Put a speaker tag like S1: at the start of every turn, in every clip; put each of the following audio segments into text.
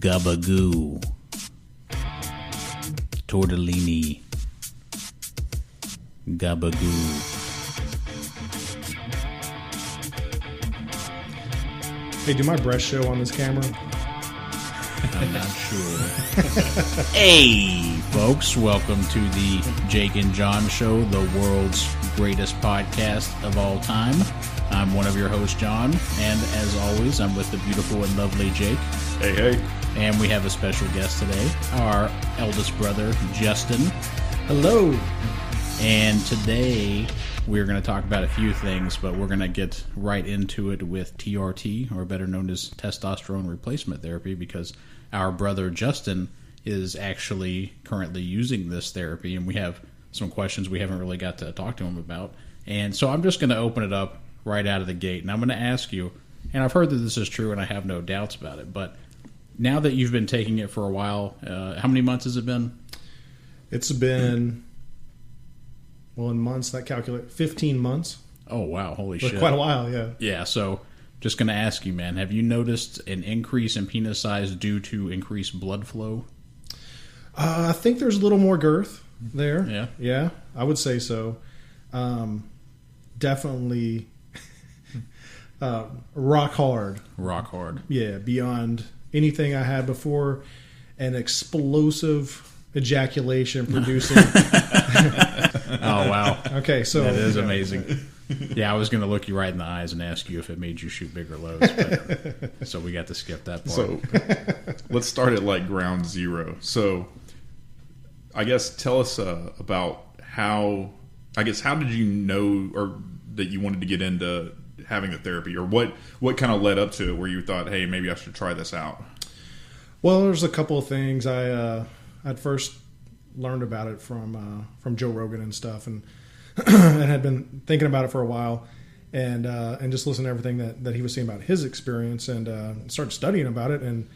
S1: Gabagoo, tortellini, gabagoo.
S2: Hey, do my breast show on this camera?
S1: I'm not sure. Hey, folks, welcome to the Jake and John Show, the world's greatest podcast of all time. I'm one of your hosts, John, and as always, I'm with the beautiful and lovely Jake.
S3: Hey, hey.
S1: And we have a special guest today, our eldest brother, Justin.
S2: Hello.
S1: And today we're going to talk about a few things, but we're going to get right into it with TRT, or better known as testosterone replacement therapy, because our brother Justin is actually currently using this therapy, and we have some questions we haven't really got to talk to him about. And so I'm just going to open it up right out of the gate, and I'm going to ask you, and I've heard that this is true, and I have no doubts about it, but now that you've been taking it for a while, how many months has it been?
S2: It's been, well, in months, that calculate 15 months.
S1: Oh, wow. Holy shit.
S2: Quite a while, yeah.
S1: Yeah, so just going to ask you, man, have you noticed an increase in penis size due to increased blood flow?
S2: I think there's a little more girth there.
S1: Yeah?
S2: Yeah, I would say so. Definitely rock hard.
S1: Rock hard.
S2: Yeah, beyond anything I had before. An explosive ejaculation producing.
S1: Oh, wow.
S2: Okay, so
S1: that is amazing. Yeah, I was going to look you right in the eyes and ask you if it made you shoot bigger loads, but, so we got to skip that part.
S3: So let's start at like ground zero. So I guess tell us about how did you know or that you wanted to get into having the therapy, or what kind of led up to it where you thought, hey, maybe I should try this out?
S2: Well, there's a couple of things. I'd first learned about it from Joe Rogan and stuff, and and had been thinking about it for a while, and just listening to everything that he was saying about his experience, and started studying about it, and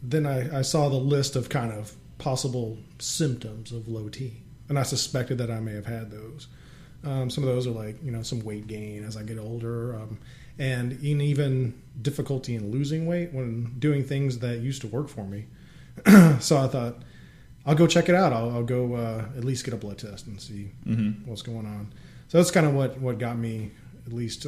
S2: then I saw the list of kind of possible symptoms of low T, and I suspected that I may have had those. Some of those are like, some weight gain as I get older, and even difficulty in losing weight when doing things that used to work for me. So I thought, I'll go check it out. I'll go at least get a blood test and see what's going on. So that's kind of what got me, at least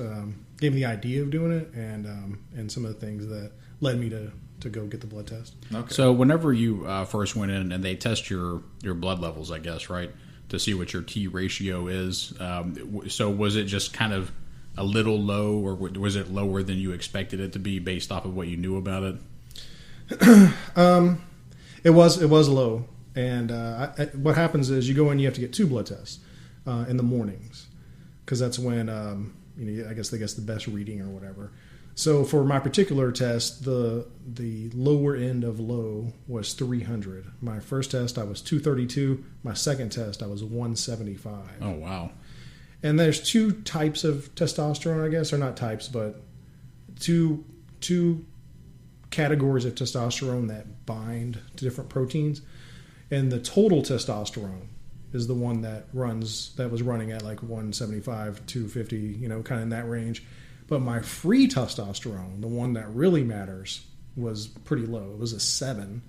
S2: gave me the idea of doing it, and some of the things that led me to go get the blood test.
S1: Okay. So whenever you first went in and they test your blood levels, I guess, right, to see what your T ratio is, so was it just kind of a little low, or was it lower than you expected it to be based off of what you knew about it?
S2: It was low. And what happens is you go in, you have to get 2 blood tests in the mornings, because that's when I guess the best reading or whatever. So for my particular test, the lower end of low was 300. My first test I was 232. My second test I was 175.
S1: Oh wow!
S2: And there's 2 types of testosterone, I guess, or not types, but two categories of testosterone that bind to different proteins. And the total testosterone is the one that was running at like 175, 250, kind of in that range. But my free testosterone, the one that really matters, was pretty low. It was a 7,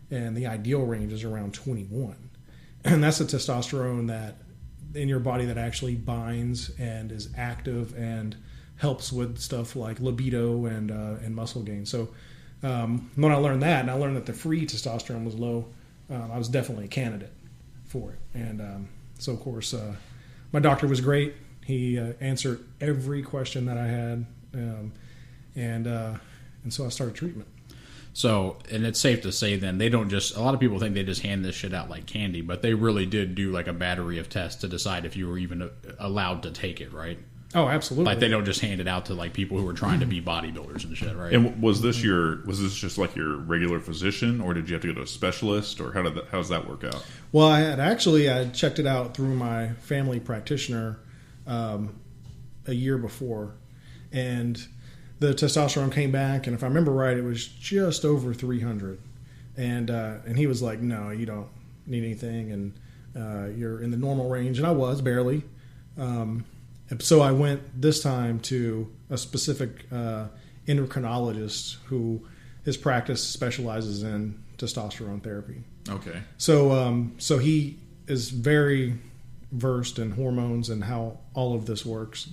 S2: and the ideal range is around 21. And that's the testosterone that in your body that actually binds and is active and helps with stuff like libido and muscle gain. So when I learned that, and I learned that the free testosterone was low, I was definitely a candidate for it. And so, of course, my doctor was great. He answered every question that I had, and so I started treatment.
S1: So, and it's safe to say then, they don't just, a lot of people think they just hand this shit out like candy, but they really did do like a battery of tests to decide if you were even allowed to take it, right?
S2: Oh, absolutely.
S1: Like they don't just hand it out to like people who are trying to be bodybuilders and shit, right?
S3: And was this just like your regular physician, or did you have to go to a specialist, or how does that work out?
S2: Well, I checked it out through my family practitioner a year before, and the testosterone came back, and if I remember right, it was just over 300, and he was like, "No, you don't need anything, and you're in the normal range," and I was barely. So I went this time to a specific endocrinologist who his practice specializes in testosterone therapy.
S3: Okay.
S2: So he is very versed in hormones and how all of this works,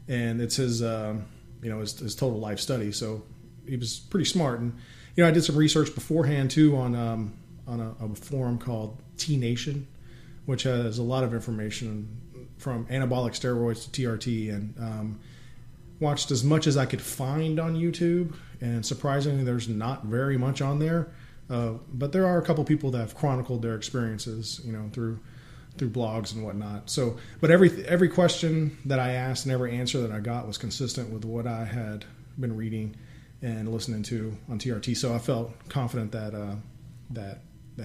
S2: and it's his his total life study. So he was pretty smart, and I did some research beforehand too on a forum called T Nation, which has a lot of information from anabolic steroids to TRT, and watched as much as I could find on YouTube. And surprisingly, there's not very much on there, but there are a couple people that have chronicled their experiences, through blogs and whatnot. So, but every question that I asked and every answer that I got was consistent with what I had been reading and listening to on TRT. So I felt confident that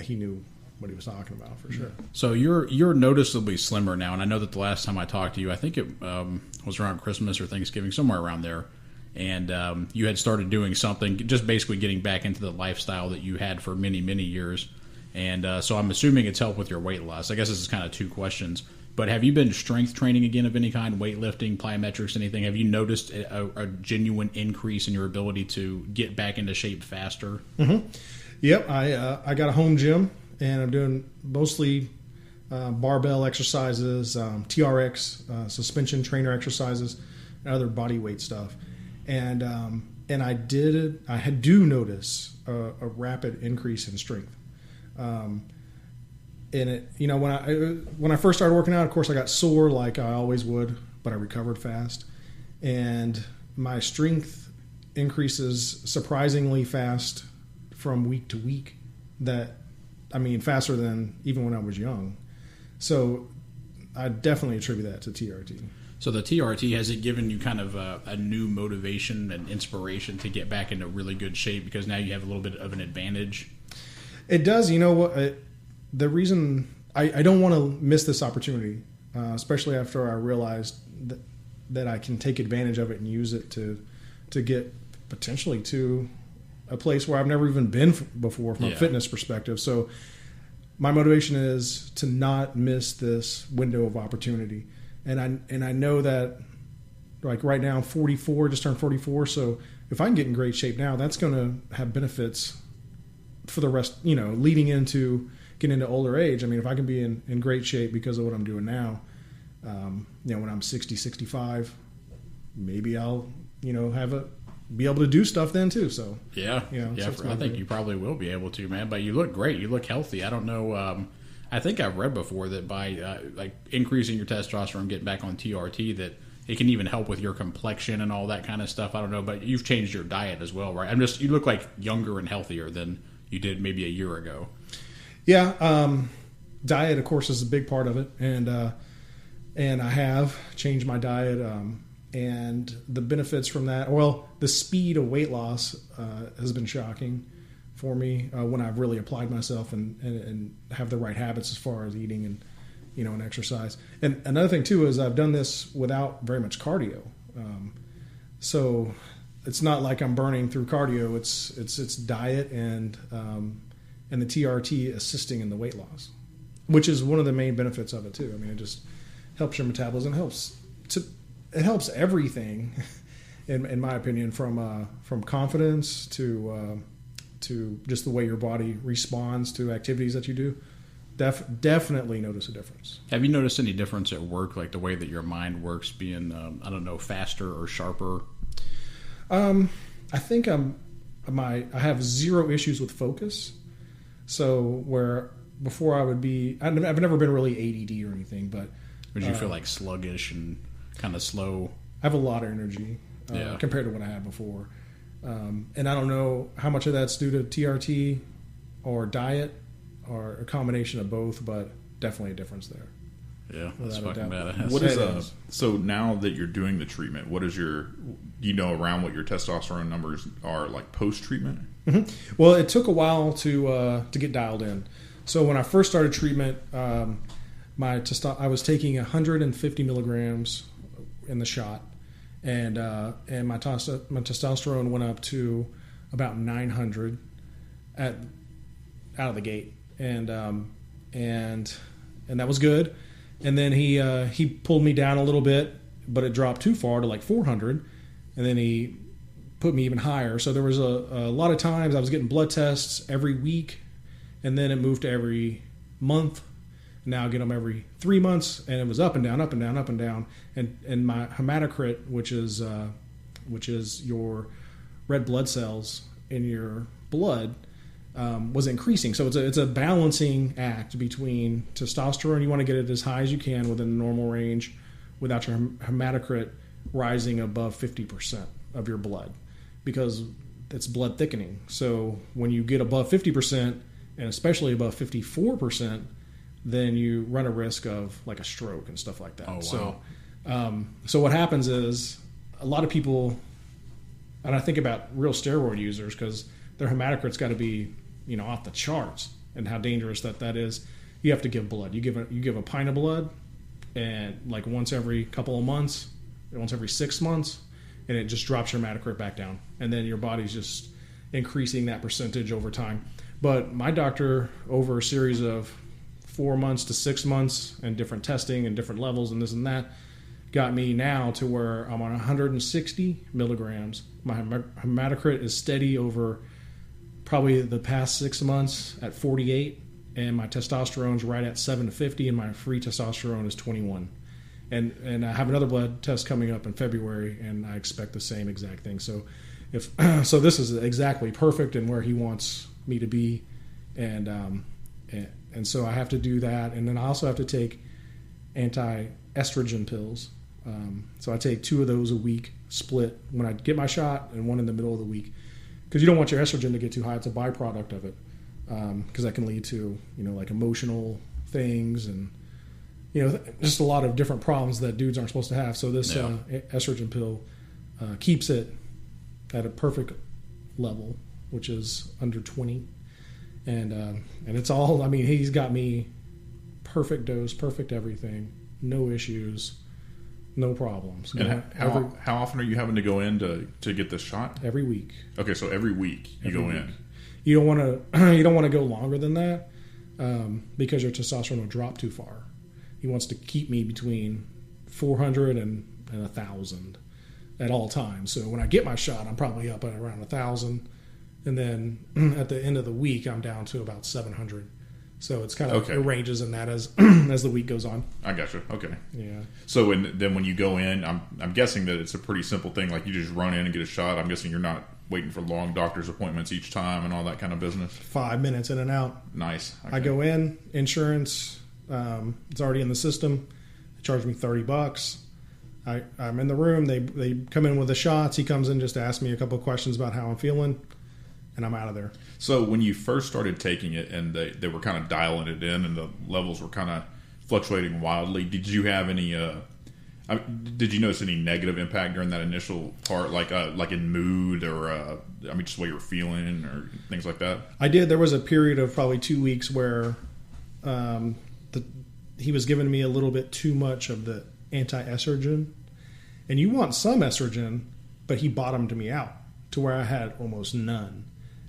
S2: he knew what he was talking about for sure.
S1: So you're noticeably slimmer now, and I know that the last time I talked to you, I think it was around Christmas or Thanksgiving, somewhere around there, and you had started doing something, just basically getting back into the lifestyle that you had for many, many years. And so I'm assuming it's helped with your weight loss. I guess this is kind of two questions. But have you been strength training again of any kind, weightlifting, plyometrics, anything? Have you noticed a genuine increase in your ability to get back into shape faster?
S2: Mm-hmm. Yep. I got a home gym, and I'm doing mostly barbell exercises, TRX, suspension trainer exercises, and other body weight stuff. And I do notice a rapid increase in strength. And it, when I first started working out, of course, I got sore like I always would, but I recovered fast, and my strength increases surprisingly fast from week to week. Faster than even when I was young. So I definitely attribute that to TRT.
S1: So the TRT, has it given you kind of a new motivation and inspiration to get back into really good shape because now you have a little bit of an advantage?
S2: It does. You know what? The reason I don't want to miss this opportunity, especially after I realized that I can take advantage of it and use it to get potentially to a place where I've never even been before from a fitness perspective. So my motivation is to not miss this window of opportunity. And I know that, like right now I'm 44, just turned 44. So if I can get in great shape now, that's going to have benefits for the rest, leading into getting into older age. I mean, if I can be in great shape because of what I'm doing now, when I'm 60, 65, maybe I'll, be able to do stuff then too. So
S1: I think you probably will be able to, man. But you look great. You look healthy. I don't know. I think I've read before that by increasing your testosterone, getting back on TRT, that it can even help with your complexion and all that kind of stuff. I don't know, but you've changed your diet as well, right? You look like younger and healthier than you did maybe a year ago.
S2: Yeah, diet, of course, is a big part of it, and I have changed my diet, and the benefits from that. Well, the speed of weight loss has been shocking for me when I've really applied myself and have the right habits as far as eating and and exercise. And another thing too is I've done this without very much cardio, so it's not like I'm burning through cardio. It's diet and the TRT assisting in the weight loss, which is one of the main benefits of it too. I mean, it just helps your metabolism, it helps everything, in my opinion, from confidence to just the way your body responds to activities that you do. Definitely notice a difference.
S1: Have you noticed any difference at work, like the way that your mind works, being faster or sharper?
S2: I think I have zero issues with focus. So where before I've never been really ADD or anything, but
S1: would you feel like sluggish and kind of slow?
S2: I have a lot of energy compared to what I had before, and I don't know how much of that's due to TRT or diet or a combination of both, but definitely a difference there.
S1: Yeah, that's fucking badass.
S3: What is so now that you're doing the treatment, what is around what your testosterone numbers are like post treatment?
S2: Mm-hmm. Well, it took a while to get dialed in. So when I first started treatment, I was taking 150 milligrams in the shot, and my testosterone went up to about 900 out of the gate, and that was good. And then he pulled me down a little bit, but it dropped too far to like 400, and then he put me even higher. So there was a lot of times I was getting blood tests every week, and then it moved to every month. Now I get them every 3 months, and it was up and down, up and down, up and down. And my hematocrit, which is your red blood cells in your blood, was increasing. So it's a balancing act between testosterone. You want to get it as high as you can within the normal range, without your hematocrit rising above 50% of your blood, because it's blood thickening. So when you get above 50%, and especially above 54%, then you run a risk of like a stroke and stuff like that.
S1: Oh, wow.
S2: So what happens is a lot of people, and I think about real steroid users, because their hematocrit's got to be, off the charts, and how dangerous that is. You have to give blood. You give a pint of blood, and like once every couple of months, once every 6 months, and it just drops your hematocrit back down, and then your body's just increasing that percentage over time. But my doctor, over a series of 4 months to 6 months and different testing and different levels and this and that, got me now to where I'm on 160 milligrams. My hematocrit is steady over probably the past 6 months at 48, and my testosterone's right at 750, and my free testosterone is 21. And I have another blood test coming up in February, and I expect the same exact thing. So so this is exactly perfect and where he wants me to be, and so I have to do that, and then I also have to take anti-estrogen pills. So I take 2 of those a week, split when I get my shot, and 1 in the middle of the week, because you don't want your estrogen to get too high. It's a byproduct of it, because that can lead to like emotional things and just a lot of different problems that dudes aren't supposed to have. So this estrogen pill keeps it at a perfect level, which is under 20. And it's all, he's got me perfect dose, perfect everything, no issues, no problems.
S3: And how often are you having to go in to get this shot?
S2: Every week.
S3: Okay, so every week you go in.
S2: You don't want to go longer than that, because your testosterone will drop too far. He wants to keep me between 400 and 1,000 at all times. So when I get my shot, I'm probably up at around 1,000. And then at the end of the week, I'm down to about 700. So it's kind of, it ranges in that as as the week goes on.
S3: I gotcha. Okay.
S2: Yeah.
S3: So then when you go in, I'm guessing that it's a pretty simple thing. Like you just run in and get a shot. I'm guessing you're not waiting for long doctor's appointments each time and all that kind of business. 5
S2: minutes in and out.
S3: Nice. Okay.
S2: I go in, insurance, it's already in the system. They charge me $30. I'm in the room. They come in with the shots. He comes in just to ask me a couple of questions about how I'm feeling, and I'm out of there.
S3: So when you first started taking it and they were kind of dialing it in and the levels were kind of fluctuating wildly, did you have any did you notice any negative impact during that initial part, like in mood or just the way you were feeling or things like that?
S2: I did. There was a period of probably 2 weeks where he was giving me a little bit too much of the anti-estrogen, and you want some estrogen, but he bottomed me out to where I had almost none,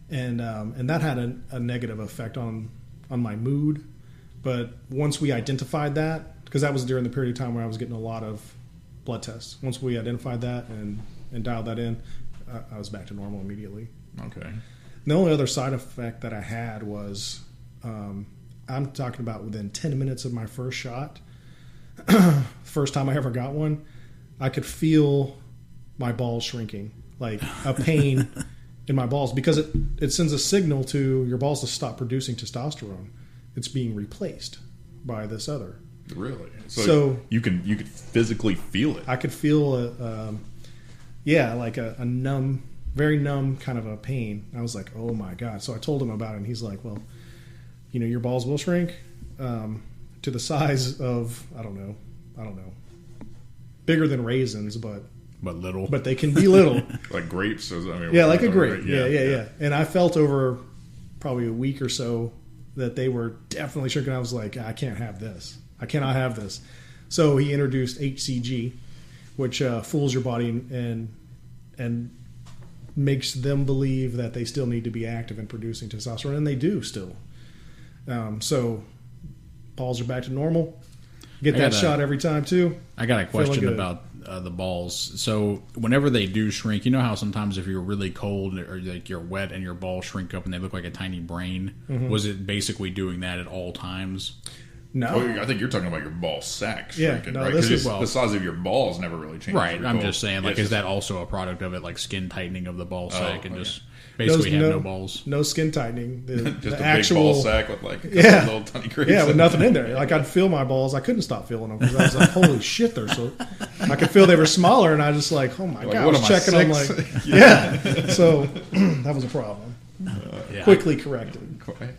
S2: and that had a negative effect on my mood. But once we identified that, because that was during the period of time where I was getting a lot of blood tests, once we identified that and dialed that in, I was back to normal immediately.
S3: Okay.
S2: The only other side effect that I had was, I'm talking about within 10 minutes of my first shot, first time I ever got one, I could feel my balls shrinking, like a pain in my balls, because it sends a signal to your balls to stop producing testosterone. It's being replaced by this other.
S3: Really? So you could physically feel it.
S2: I could feel like a numb, very numb kind of a pain. I was like, oh my God. So I told him about it, and he's like, well, your balls will shrink to the size of, I don't know, bigger than raisins, but
S1: little.
S2: But they can be little.
S3: Like grapes?
S2: Like a grape. Yeah. And I felt over probably a week or so that they were definitely shrinking. I was like, I can't have this. I cannot have this. So he introduced HCG, which fools your body and makes them believe that they still need to be active in producing testosterone, and they do still. So balls are back to normal. Get that shot every time too.
S1: I got a question about the balls. So whenever they do shrink, you know how sometimes if you're really cold or like you're wet and your balls shrink up and they look like a tiny brain?
S2: Mm-hmm.
S1: Was it basically doing that at all times?
S2: No.
S3: Oh, I think you're talking about your ball sack
S2: Yeah,
S3: shrinking,
S2: no,
S3: right?
S2: this
S3: Because
S2: is-
S3: the size of your balls never really changes.
S1: Right. I'm
S3: recall.
S1: just saying, like,
S3: It's
S1: is
S3: just-
S1: that also a product of it, like skin tightening of the ball sack and
S3: okay.
S1: just basically have
S2: no,
S1: no balls?
S2: No skin tightening. The,
S3: just
S2: the
S3: a
S2: actual
S3: big ball sack with like a couple
S2: Yeah.
S3: little tiny grapes?
S2: Yeah, with nothing in there. Like I'd feel my balls. I couldn't stop feeling them because I was like, "Holy shit, they're so." I could feel they were smaller, and I just like, "Oh my
S3: Like,
S2: god!" I
S3: what
S2: was
S3: am I,
S2: checking them like,
S3: 6?
S2: yeah. So that was a problem.
S1: Yeah.
S2: Quickly corrected.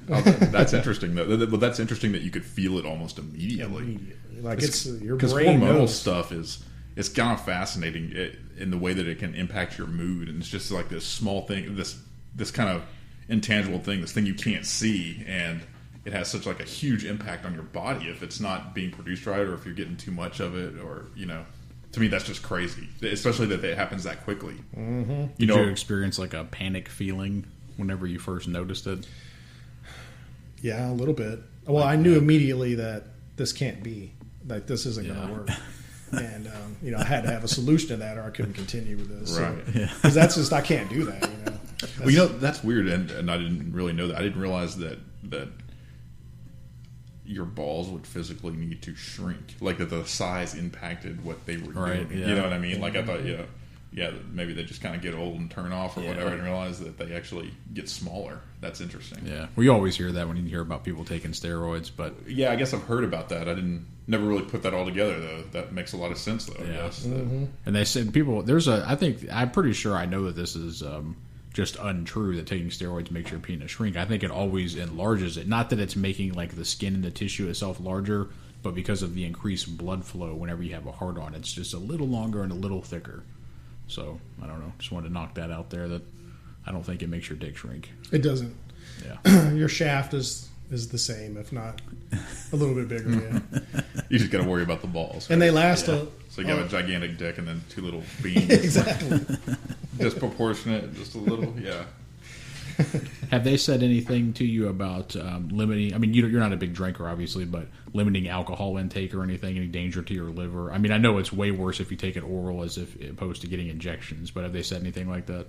S3: Oh, that's interesting though. But that's interesting that you could feel it almost immediately.
S2: Immediately. Like it's your
S3: Because
S2: brain
S3: hormonal
S2: knows.
S3: stuff it's kind of fascinating in the way that it can impact your mood, and it's just like this small thing, this kind of intangible thing, this thing you can't see, and it has such like a huge impact on your body if it's not being produced right, or if you're getting too much of it, or to me that's just crazy, especially that it happens that quickly.
S2: Mm-hmm.
S1: Did you experience like a panic feeling whenever you first noticed it?
S2: Yeah, a little bit. Well, I knew immediately that this can't be. Like this isn't going to work. And I had to have a solution to that, or I couldn't continue with this.
S3: Right.
S2: Because that's just I can't do that.
S3: Well, that's weird, and I didn't really know that. I didn't realize that your balls would physically need to shrink, like that the size impacted what they were
S1: Right,
S3: doing.
S1: yeah.
S3: You know what I mean? Like I thought, maybe they just kind of get old and turn off or
S1: Yeah.
S3: whatever. I didn't realize that they actually get smaller. That's interesting.
S1: Yeah, we always hear that when you hear about people taking steroids, but
S3: Yeah, I guess I've heard about that. I never really put that all together though. That makes a lot of sense though. I
S1: Yeah.
S3: guess.
S2: Mm-hmm.
S1: and they said I'm pretty sure I know that this is just untrue that taking steroids makes your penis shrink. I think it always enlarges it. Not that it's making like the skin and the tissue itself larger, but because of the increased blood flow whenever you have a hard on, it's just a little longer and a little thicker. So I don't know. Just wanted to knock that out there. That I don't think it makes your dick shrink.
S2: It doesn't.
S1: Yeah.
S2: Your shaft is the same, if not a little bit bigger. Yeah.
S3: You just got to worry about the balls.
S2: And they last
S3: So you have a gigantic dick and then two little beans.
S2: exactly.
S3: Disproportionate, just a little. Yeah.
S1: Have they said anything to you about limiting? I mean, you're not a big drinker, obviously, but limiting alcohol intake or anything, any danger to your liver? I mean, I know it's way worse if you take it oral as opposed to getting injections, but have they said anything like that?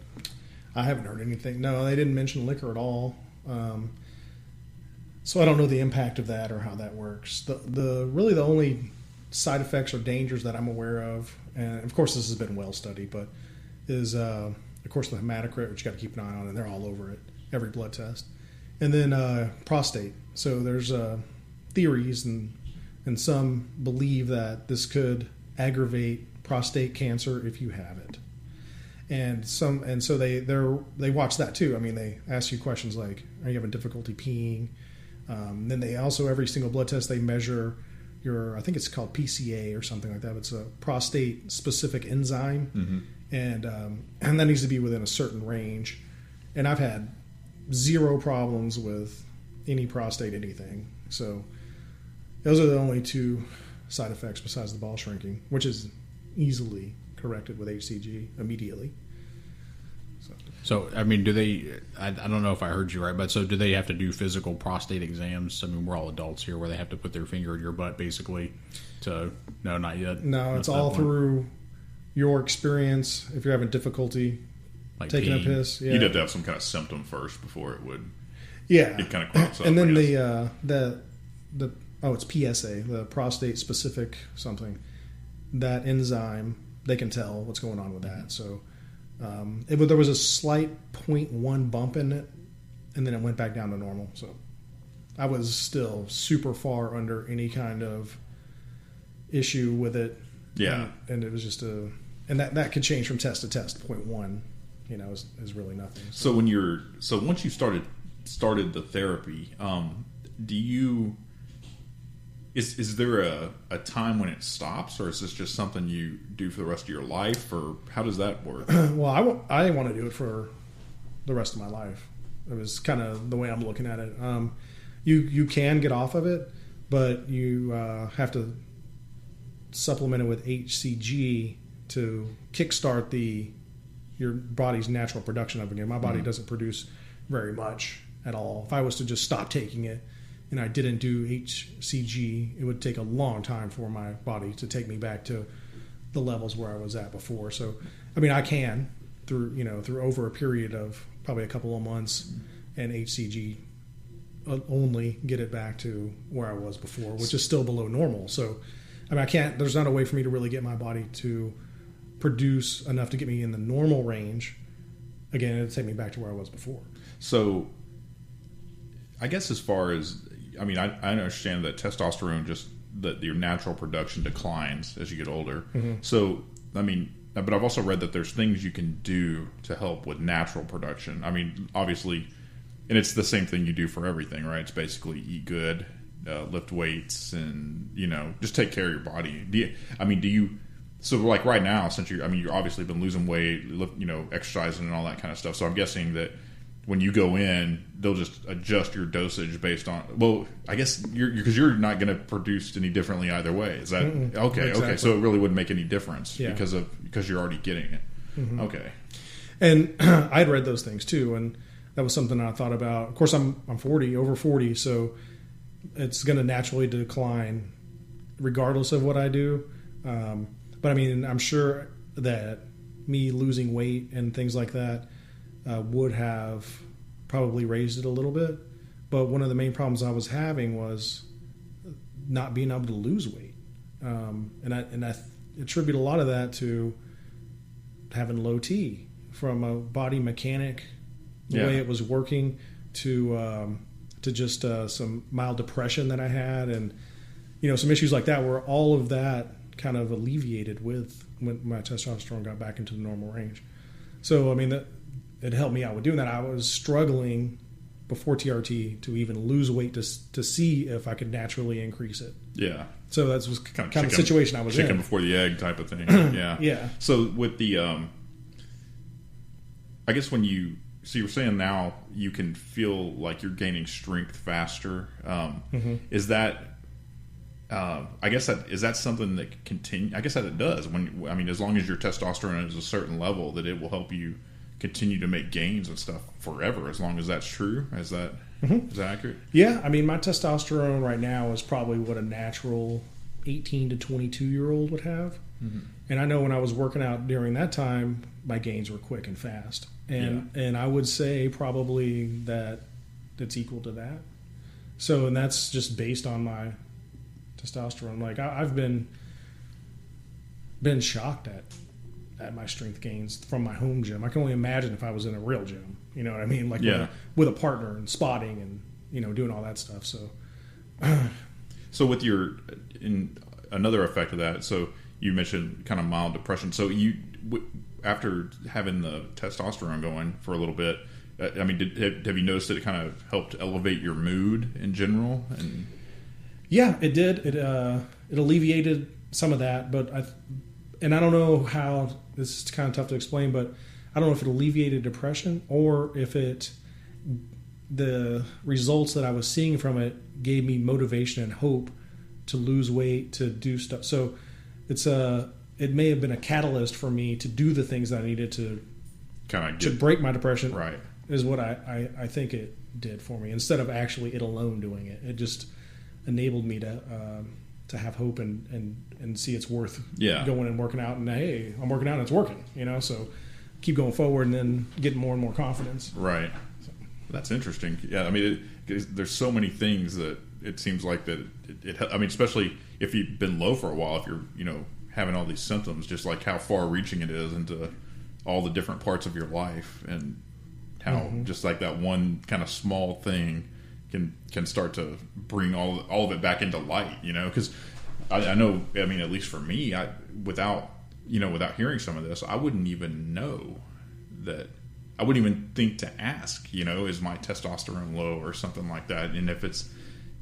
S2: I haven't heard anything. No, they didn't mention liquor at all. So I don't know the impact of that or how that works. The really the only side effects or dangers that I'm aware of, and of course this has been well studied, but is of course the hematocrit, which you got to keep an eye on, and they're all over it, every blood test, and then prostate. So there's theories and some believe that this could aggravate prostate cancer if you have it. And so they watch that too. I mean, they ask you questions like, "Are you having difficulty peeing?" Then they also every single blood test they measure I think it's called PCA or something like that. It's a prostate specific enzyme, and that needs to be within a certain range. And I've had zero problems with any prostate anything. So those are the only two side effects besides the ball shrinking, which is easily corrected with HCG immediately.
S1: So, I mean, do they? I don't know if I heard you right, but so do they have to do physical prostate exams? I mean, we're all adults here, where they have to put their finger in your butt, basically. No, not yet.
S2: No, it's all through your experience. If you're having difficulty
S1: like
S2: taking
S1: peeing.
S2: a piss, yeah,
S3: You'd have to have some kind of symptom first before it would.
S2: yeah,
S3: It kind of crops up.
S2: and then
S3: I guess.
S2: it's PSA, the prostate specific something. That enzyme, they can tell what's going on with that. So there was a slight 0.1 bump in it, and then it went back down to normal. So I was still super far under any kind of issue with it.
S3: Yeah.
S2: And it was just and that could change from test to test. 0.1, is really nothing.
S3: So once you started the therapy, do you? Is there a time when it stops, or is this just something you do for the rest of your life, or how does that work?
S2: Well, I want to do it for the rest of my life. It was kind of the way I'm looking at it. You can get off of it, but you have to supplement it with HCG to kickstart your body's natural production of it again. My body doesn't produce very much at all. If I was to just stop taking it and I didn't do HCG, it would take a long time for my body to take me back to the levels where I was at before. So, I mean, I can through over a period of probably a couple of months and HCG only get it back to where I was before, which is still below normal. So, I mean, I can't. There's not a way for me to really get my body to produce enough to get me in the normal range. Again, it'd take me back to where I was before.
S3: So, I guess as far as, I mean, I understand that testosterone just, that your natural production declines as you get older.
S2: Mm-hmm.
S3: So, I mean, but I've also read that there's things you can do to help with natural production. I mean, obviously, and it's the same thing you do for everything, right? It's basically eat good, lift weights, and, just take care of your body. Do you, so like right now, since you're obviously been losing weight, exercising and all that kind of stuff. So I'm guessing that when you go in, they'll just adjust your dosage based on, well, I guess because you're not going to produce any differently either way. Is that okay?
S2: Exactly.
S3: Okay, so it really wouldn't make any difference
S2: Yeah.
S3: because you're already getting it.
S2: Mm-hmm.
S3: Okay,
S2: And I'd read those things too, and that was something I thought about. Of course, I'm over 40, so it's going to naturally decline regardless of what I do. But I mean, I'm sure that me losing weight and things like that would have probably raised it a little bit. But one of the main problems I was having was not being able to lose weight, and I attribute a lot of that to having low T from a body mechanic, the way it was working, to just some mild depression that I had, and some issues like that, where all of that kind of alleviated with when my testosterone got back into the normal range. So I mean, it helped me out with doing that. I was struggling before TRT to even lose weight to see if I could naturally increase it.
S3: yeah.
S2: So that was kind of the situation I was
S3: chicken
S2: in.
S3: before the egg type of thing. Yeah,
S2: Yeah.
S3: So with the, I guess when you were saying now you can feel like you're gaining strength faster. Is that? I guess is that something that continue? I guess that it does. As long as your testosterone is a certain level, that it will help you continue to make gains and stuff forever. As long as that's true, is that accurate?
S2: Yeah, I mean, my testosterone right now is probably what a natural 18 to 22-year-old would have.
S3: Mm-hmm.
S2: And I know when I was working out during that time, my gains were quick and fast. And I would say probably that it's equal to that. So, and that's just based on my testosterone. Like I've been shocked at my strength gains from my home gym. I can only imagine if I was in a real gym. You know what I mean? Like with a partner and spotting and doing all that stuff. So,
S3: so with in another effect of that, so you mentioned kind of mild depression. So after having the testosterone going for a little bit, have you noticed that it kind of helped elevate your mood in general? And
S2: yeah, it did. It alleviated some of that, but I don't know how. This is kind of tough to explain, but I don't know if it alleviated depression or if the results that I was seeing from it gave me motivation and hope to lose weight, to do stuff. So it may have been a catalyst for me to do the things that I needed to break my depression.
S3: Right, is
S2: what I think it did for me, instead of actually it alone doing it. It just enabled me to have hope and see it's worth going and working out, and hey, I'm working out and it's working, so keep going forward and then getting more and more confidence.
S3: Right. So. That's interesting. Yeah, there's so many things that it seems like that especially if you've been low for a while, if you're having all these symptoms, just like how far reaching it is into all the different parts of your life, and how just like that one kind of small thing can start to bring all of it back into light, because I know, at least for me, without hearing some of this, I wouldn't even know that. I wouldn't even think to ask, is my testosterone low or something like that? And if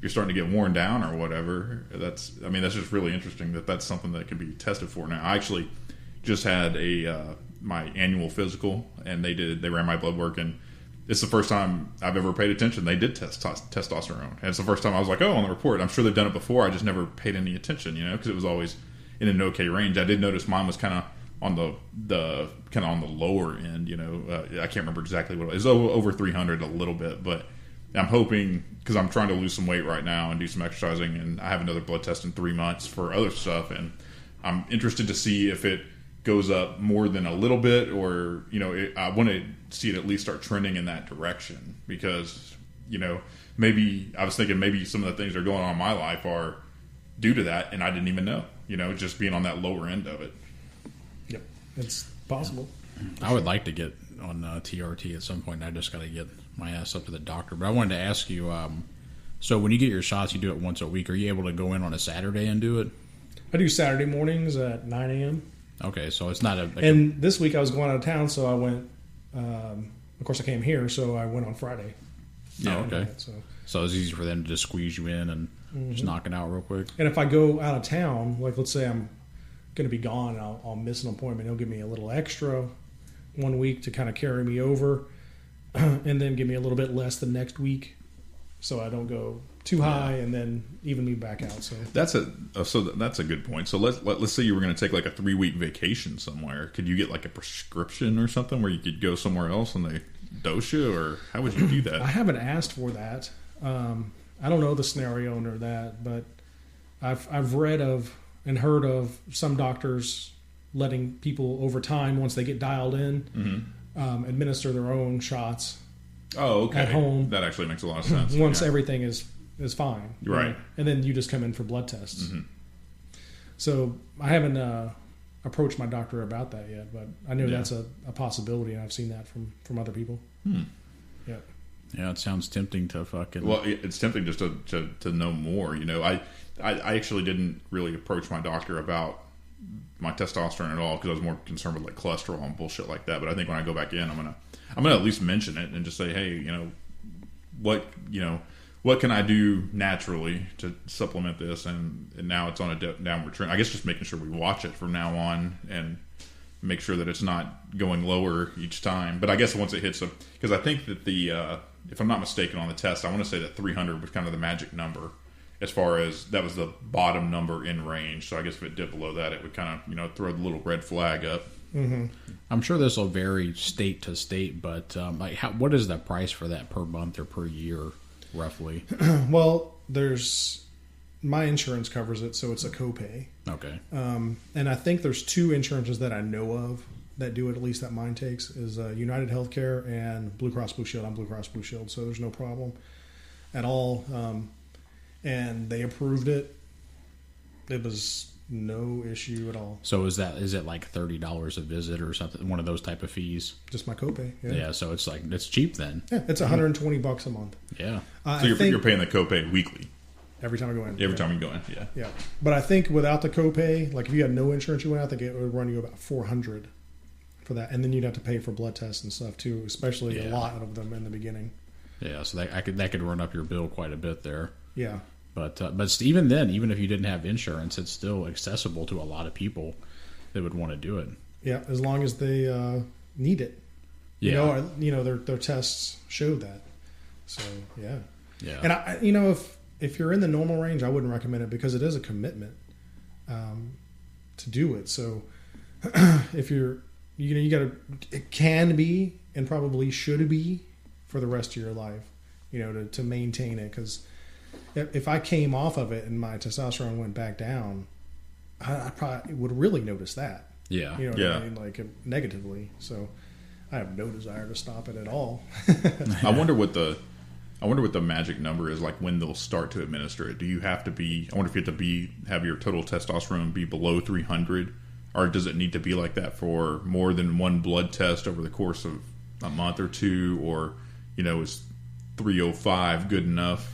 S3: you're starting to get worn down or whatever, that's just really interesting that that's something that can be tested for. Now, I actually just had my annual physical, and they ran my blood work, and it's the first time I've ever paid attention. They did test testosterone, and it's the first time I was like, oh, on the report. I'm sure they've done it before. I just never paid any attention, because it was always in an okay range. I did notice mine was kind of on the on the lower end. I can't remember exactly what it was. It was over 300 a little bit, but I'm hoping, because I'm trying to lose some weight right now and do some exercising, and I have another blood test in 3 months for other stuff, and I'm interested to see if it goes up more than a little bit, or I want to see it at least start trending in that direction, because maybe I was thinking maybe some of the things that are going on in my life are due to that, and I didn't even know. Just being on that lower end of it.
S2: Yep, it's possible.
S1: I would like to get on TRT at some point. I just got to get my ass up to the doctor. But I wanted to ask you, so when you get your shots, you do it once a week. Are you able to go in on a Saturday and do it?
S2: I do Saturday mornings at 9 a.m.
S1: Okay, so it's not
S2: and this week I was going out of town, so I went. Of course, I came here, so I went on Friday.
S1: Yeah, okay. So it's easy for them to just squeeze you in and just knock it out real quick.
S2: And if I go out of town, like let's say I'm going to be gone, and I'll miss an appointment, he'll give me a little extra 1 week to kind of carry me over, and then give me a little bit less the next week, so I don't go too high and then even me back out. So
S3: that's a good point. So let's say you were going to take like a 3-week vacation somewhere. Could you get like a prescription or something where you could go somewhere else and they dose you, or how would you do that?
S2: I haven't asked for that. I don't know the scenario under that, but I've read of and heard of some doctors letting people over time, once they get dialed in, administer their own shots.
S3: Oh, okay.
S2: At home.
S3: That actually makes a lot of sense.
S2: Once everything is fine.
S3: Right.
S2: And then you just come in for blood tests. So I haven't approached my doctor about that yet, but I know that's a possibility, and I've seen that from other people. Yeah.
S1: Yeah, it sounds tempting to fucking...
S3: Well, it's tempting just to know more. I actually didn't really approach my doctor about my testosterone at all, because I was more concerned with like cholesterol and bullshit like that. But I think when I go back in, I'm gonna at least mention it and just say, hey, what can I do naturally to supplement this? And now it's on a downward trend. I guess just making sure we watch it from now on and make sure that it's not going lower each time. But I guess once it hits because I think that if I'm not mistaken on the test, I want to say that 300 was kind of the magic number, as far as that was the bottom number in range. So I guess if it dipped below that, it would kind of throw the little red flag up.
S1: I'm sure this will vary state to state, but what is the price for that per month or per year, roughly?
S2: Well, my insurance covers it, so it's a copay.
S1: Okay.
S2: And I think there's 2 insurances that I know of that do it, at least that mine takes, is United Healthcare and Blue Cross Blue Shield. I'm Blue Cross Blue Shield, so there's no problem at all. And they approved it. It was no issue at all.
S1: So is it like $30 a visit or something? One of those type of fees?
S2: Just my copay.
S1: Yeah. So it's cheap then.
S2: Yeah, it's $120 a month.
S1: Yeah.
S3: So you're paying the copay weekly
S2: every time I go in.
S3: Every time you go in. Yeah.
S2: Yeah. But I think without the copay, like if you had no insurance, you went out, I think it would run you about $400 for that, and then you'd have to pay for blood tests and stuff too, especially a lot of them in the beginning.
S1: Yeah. So that could run up your bill quite a bit there.
S2: Yeah.
S1: But even then, even if you didn't have insurance, it's still accessible to a lot of people that would want to do it.
S2: Yeah, as long as they need it.
S1: Yeah.
S2: Their tests showed that. So yeah.
S1: Yeah.
S2: And I if you're in the normal range, I wouldn't recommend it, because it is a commitment to do it. So if you gotta, it can be and probably should be for the rest of your life, to maintain it, because if I came off of it and my testosterone went back down, I probably would really notice that.
S1: Yeah.
S2: You know what I mean? Like negatively. So I have no desire to stop it at all.
S3: I wonder what the magic number is, like when they'll start to administer it. Do you have to be, I wonder if you have to have your total testosterone be below 300, or does it need to be like that for more than one blood test over the course of a month or two, or, is 305 good enough?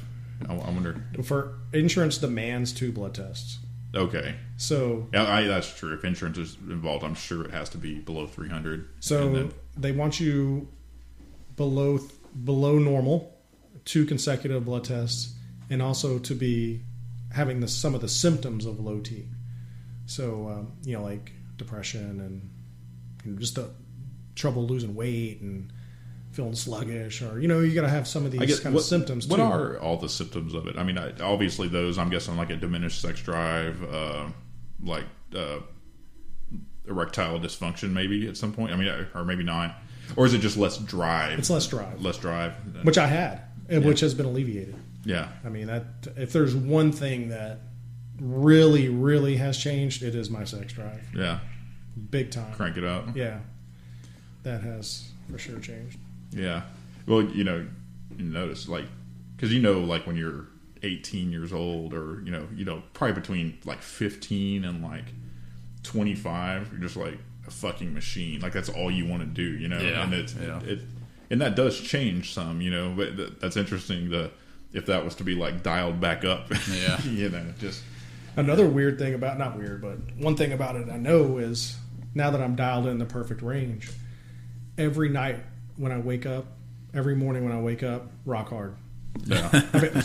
S3: I wonder.
S2: For insurance demands 2 blood tests.
S3: Okay.
S2: So
S3: that's true. If insurance is involved, I'm sure it has to be below 300.
S2: So they want you below normal, 2 consecutive blood tests, and also to be having some of the symptoms of low T. So like depression and just the trouble losing weight and feeling sluggish, or you got to have some of these kind of symptoms too.
S3: What are all the symptoms of it? I mean, obviously those, I'm guessing, like a diminished sex drive, erectile dysfunction maybe at some point. I mean, or maybe not. Or is it just less drive?
S2: It's less drive.
S3: Less drive.
S2: Which I had, which has been alleviated.
S3: Yeah.
S2: I mean, that if there's one thing that really, really has changed, it is my sex drive.
S3: Yeah.
S2: Big time.
S3: Crank it up.
S2: Yeah. That has for sure changed.
S3: Yeah. Well, you notice, like, because like when you're 18 years old, or probably between like 15 and like 25, you're just like a fucking machine. Like that's all you want to do,
S1: Yeah.
S3: And and that does change some, but that's interesting. If that was to be like dialed back up,
S1: Yeah.
S3: Just
S2: Another weird thing about, not weird, but one thing about it I know is now that I'm dialed in the perfect range, every night when I wake up, every morning when I wake up, rock hard.
S3: yeah,
S2: I mean,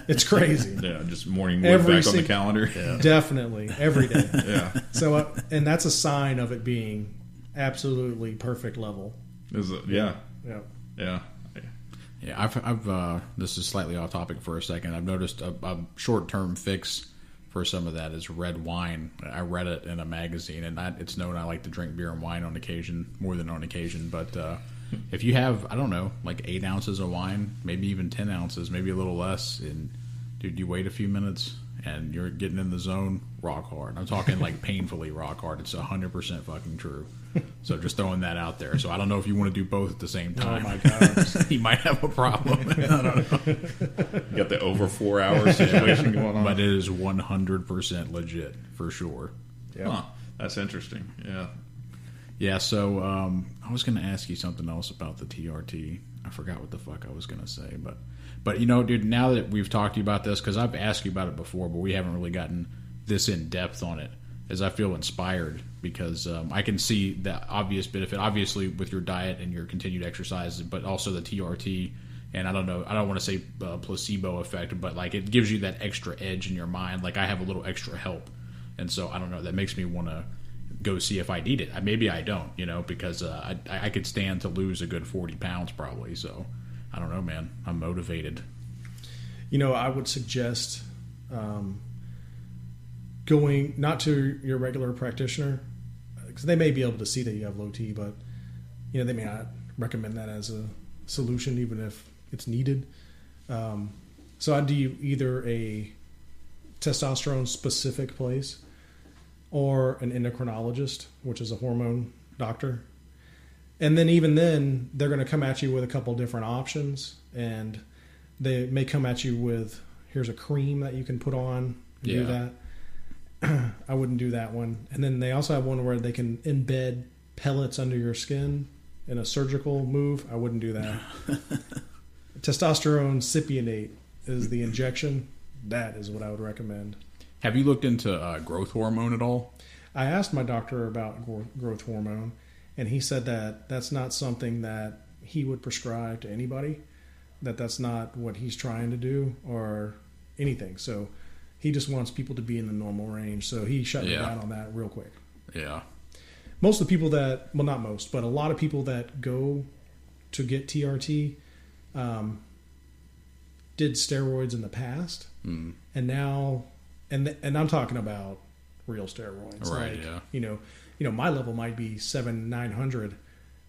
S2: it's crazy.
S3: yeah, just morning wood back on the calendar.
S1: Yeah.
S2: Definitely every day.
S3: Yeah,
S2: So, and that's a sign of it being absolutely perfect level.
S3: Yeah.
S2: Yeah.
S1: Yeah, I've this is slightly off topic for a second. I've noticed a short-term fix for some of that is red wine. I read it in a magazine, and it's known I like to drink beer and wine on occasion, more than on occasion. But if you have, I don't know, like 8 ounces of wine, maybe even 10 ounces, maybe a little less, and dude, you wait a few minutes and you're getting in the zone, rock hard. I'm talking like painfully rock hard. It's 100% fucking true. So just throwing that out there. So I don't know if you want to do both at the same time.
S2: Oh my god.
S1: You might have a problem. I don't know.
S3: You got the over 4 hour situation going on.
S1: But it is 100% legit for sure.
S2: Yeah.
S3: Huh. That's interesting. Yeah.
S1: Yeah, so I was going to ask you something else about the TRT. I forgot what the fuck I was going to say, but dude, now that we've talked to you about this, because I've asked you about it before, but we haven't really gotten this in depth on it, as I feel inspired because I can see the obvious benefit, obviously with your diet and your continued exercise, but also the TRT. And I don't know, I don't want to say placebo effect, but like it gives you that extra edge in your mind. Like I have a little extra help, and so I don't know. That makes me want to go see if I need it. Maybe I don't, because I could stand to lose a good 40 pounds probably. So I don't know, man. I'm motivated.
S2: I would suggest going not to your regular practitioner, because they may be able to see that you have low T, but they may not recommend that as a solution, even if it's needed. So I'd do either a testosterone specific place or an endocrinologist, which is a hormone doctor. And then even then, they're going to come at you with a couple different options, and they may come at you with, here's a cream that you can put on and do that. I wouldn't do that one. And then they also have one where they can embed pellets under your skin in a surgical move. I wouldn't do that. Testosterone cypionate is the injection. That is what I would recommend.
S1: Have you looked into growth hormone at all?
S2: I asked my doctor about growth hormone, and he said that that's not something that he would prescribe to anybody, that's not what he's trying to do or anything. So he just wants people to be in the normal range. So he shut me down on that real quick.
S1: Yeah.
S2: Most of the people that, well, not most, but a lot of people that go to get TRT did steroids in the past, and now, and I'm talking about real steroids.
S1: Right.
S2: Like, my level might be 700-900.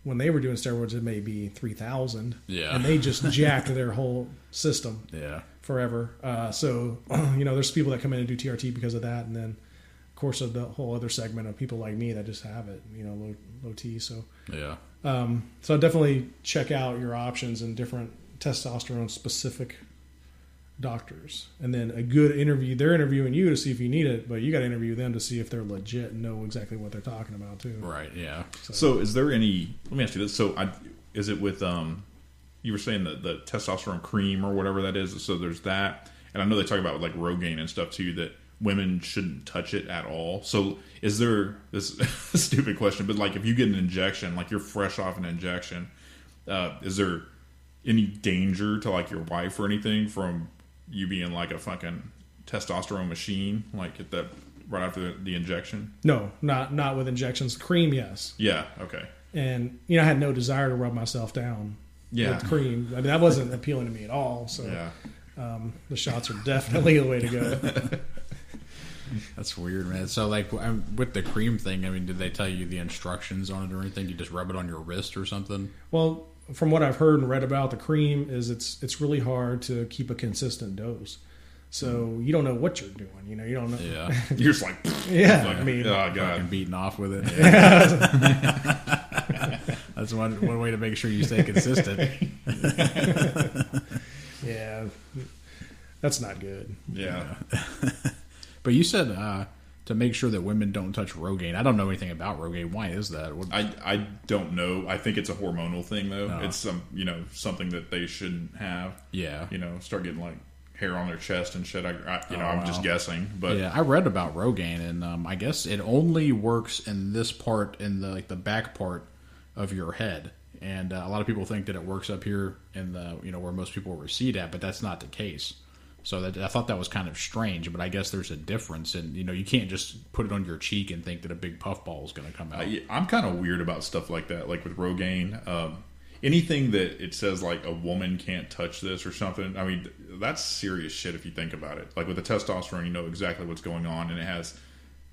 S2: When they were doing steroids, it may be 3,000.
S1: Yeah.
S2: And they just jacked their whole system.
S1: Yeah.
S2: Forever. So there's people that come in and do TRT because of that, and then of course of the whole other segment of people like me that just have it, low T. So
S1: Yeah.
S2: So definitely check out your options in different testosterone specific doctors, and then a good interview. They're interviewing you to see if you need it, but you got to interview them to see if they're legit and know exactly what they're talking about too.
S1: Right. Yeah.
S3: So is there any? Let me ask you this. So is it with you were saying the testosterone cream or whatever that is? So there's that, and I know they talk about like Rogaine and stuff too, that women shouldn't touch it at all. So is there this stupid question? But like if you get an injection, like you're fresh off an injection, is there any danger to like your wife or anything from you being like a fucking testosterone machine, like at that right after the injection?
S2: No, not with injections. Cream, yes.
S3: Yeah. Okay.
S2: And I had no desire to rub myself down with cream. I mean, that wasn't appealing to me at all. So the shots are definitely the way to go.
S1: That's weird, man. So like with the cream thing, I mean, did they tell you the instructions on it or anything? Do you just rub it on your wrist or something?
S2: Well, from what I've heard and read about, the cream is it's really hard to keep a consistent dose. So you don't know what you're doing. You know, you don't know.
S1: Yeah.
S3: You're just like,
S2: Yeah,
S3: like,
S2: I mean,
S3: oh
S1: Fucking
S3: god,
S1: beating off with it. That's one way to make sure you stay consistent.
S2: yeah, that's not good.
S3: yeah.
S1: But you said to make sure that women don't touch Rogaine. I don't know anything about Rogaine. Why is that?
S3: I don't know. I think it's a hormonal thing though.
S1: Oh.
S3: It's something that they shouldn't have.
S1: Yeah.
S3: Start getting like hair on their chest and shit. I'm
S1: wow.
S3: just guessing, but
S1: Yeah, I read about Rogaine, and I guess it only works in this part, in the back part of your head. And a lot of people think that it works up here in the where most people recede at, but that's not the case. So I thought that was kind of strange, but I guess there's a difference, and you can't just put it on your cheek and think that a big puffball is going to come out.
S3: I'm kind of weird about stuff like that, like with Rogaine. Anything that it says like a woman can't touch this or something, I mean, that's serious shit if you think about it. Like with the testosterone, you know exactly what's going on, and it has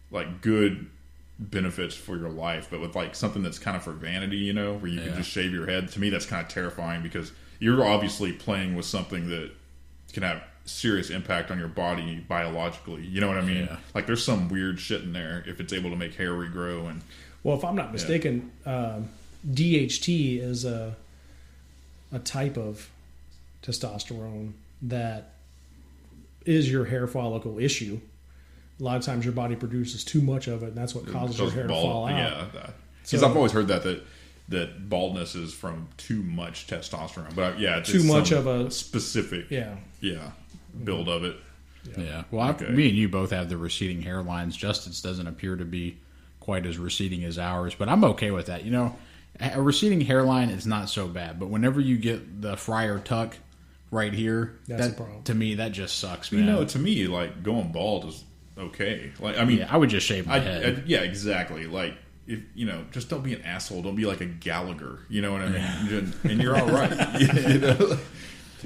S3: like good benefits for your life. But with like something that's kind of for vanity, where you can just shave your head, to me that's kind of terrifying, because you're obviously playing with something that can have serious impact on your body biologically. You know what I mean?
S1: Yeah.
S3: Like there's some weird shit in there if it's able to make hair regrow. And
S2: Well, if I'm not mistaken, DHT is a type of testosterone that is your hair follicle issue. A lot of times your body produces too much of it, and that's what causes your hair to fall out.
S3: Yeah, because I've always heard that baldness is from too much testosterone. But it's
S2: too much of a
S3: specific build of it.
S1: Yeah. Well, me and you both have the receding hairlines. Justin's doesn't appear to be quite as receding as ours, but I'm okay with that. A receding hairline is not so bad, but whenever you get the friar tuck right here,
S2: that's a problem.
S1: To me, that just sucks, man.
S3: To me, like going bald is okay. Like, I mean,
S1: I would just shave my head.
S3: Yeah, exactly. Like, if just don't be an asshole. Don't be like a Gallagher. You know what I mean? And you're all right.